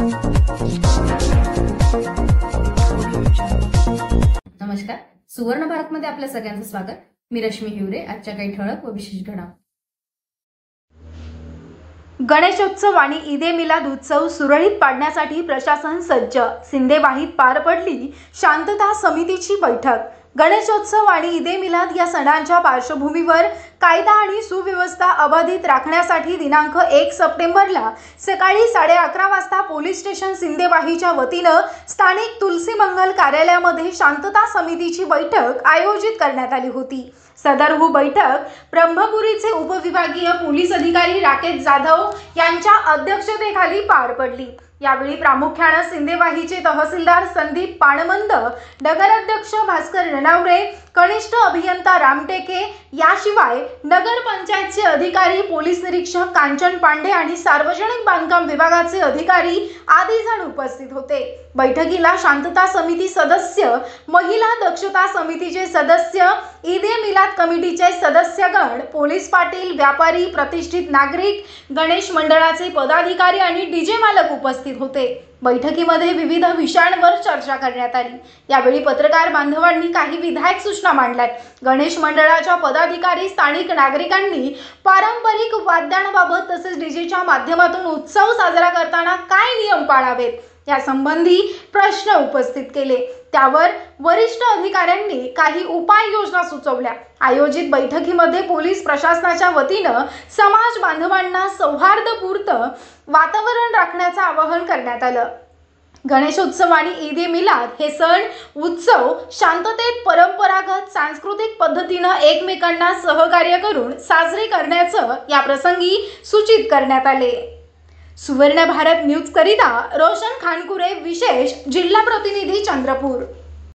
नमस्कार, सुवर्ण भारतमध्ये आपल्या सगळ्यांचं स्वागत। मी रश्मी हिवरे। आजच्या काही ठळक व विशेष घडामोडी। गणेशोत्सव आणि ईदे मिलाद उत्सव सुरळीत पाडण्यासाठी प्रशासन सज्ज। सिंदेवाहीत पार पडली शांतता समितीची बैठक। गणेशोत्सव आणि ईदे मिलाद या सणांच्या पार्श्वभूमीवर कायदा आणि सुव्यवस्था अबाधित राखण्यासाठी दिनांक 1 सप्टेंबरला सकाळी 11:30 वाजता पोलीस स्टेशन सिंदेवाहीच्या वतीनं स्थानिक तुलसी मंगल कार्यालयामध्ये शांतता समितीची बैठक आयोजित करण्यात आली होती। सदर बैठक ब्रह्मपुरीचे उपविभागीय पोलीस अधिकारी राकेश जाधव यांच्या अध्यक्षतेखाली पार पडली। यावेळी प्रामुख्याने सिंदेवाहीचे तहसीलदार संदीप पाणमंद, नगराध्यक्ष भास्कर रणावरे, कनिष्ठ अभियंता रामटेके याशिवाय नगर पंचायतचे अधिकारी, पोलीस निरीक्षक कांचन पांडे आणि सार्वजनिक बांधकाम विभागाचे अधिकारी आदी जण उपस्थित होते। बैठकीला शांतता समिती सदस्य, महिला दक्षता समितीचे सदस्य, ईदे मिलाद कमिटीचे सदस्यगण, पोलीस पाटील, व्यापारी, प्रतिष्ठित नागरिक, गणेश मंडळाचे पदाधिकारी आणि डीजे मालक उपस्थित होते। बैठकीमध्ये विविध विषयांवर चर्चा करण्यात आली। यावेळी पत्रकार बांधवांनी काही विधायक सूचना मांडल्यात। गणेश मंडळाच्या पदाधिकारी, स्थानिक नागरिकांनी पारंपरिक वाद्यांबाबत तसेच डीजेच्या माध्यमातून उत्सव साजरा करताना काय नियम पाळावेत यासंबंधी प्रश्न उपस्थित केले। त्यावर वरिष्ठ अधिकाऱ्यांनी काही उपाययोजना सुचवल्या। आयोजित बैठकीमध्ये पोलीस प्रशासनाच्या वतीनं समाज बांधवांना सौहार्दपूर्ण वातावरण राखण्याचं आवाहन करण्यात आलं। गणेशोत्सव आणि ईदे मिलाद हे सण उत्सव शांततेत, परंपरागत सांस्कृतिक पद्धतीनं एकमेकांना सहकार्य करून साजरे करण्याचं या प्रसंगी सूचित करण्यात आले। सुवर्ण भारत न्यूज करिता रोशन खानकुरे, विशेष जिल्हा प्रतिनिधी, चंद्रपूर।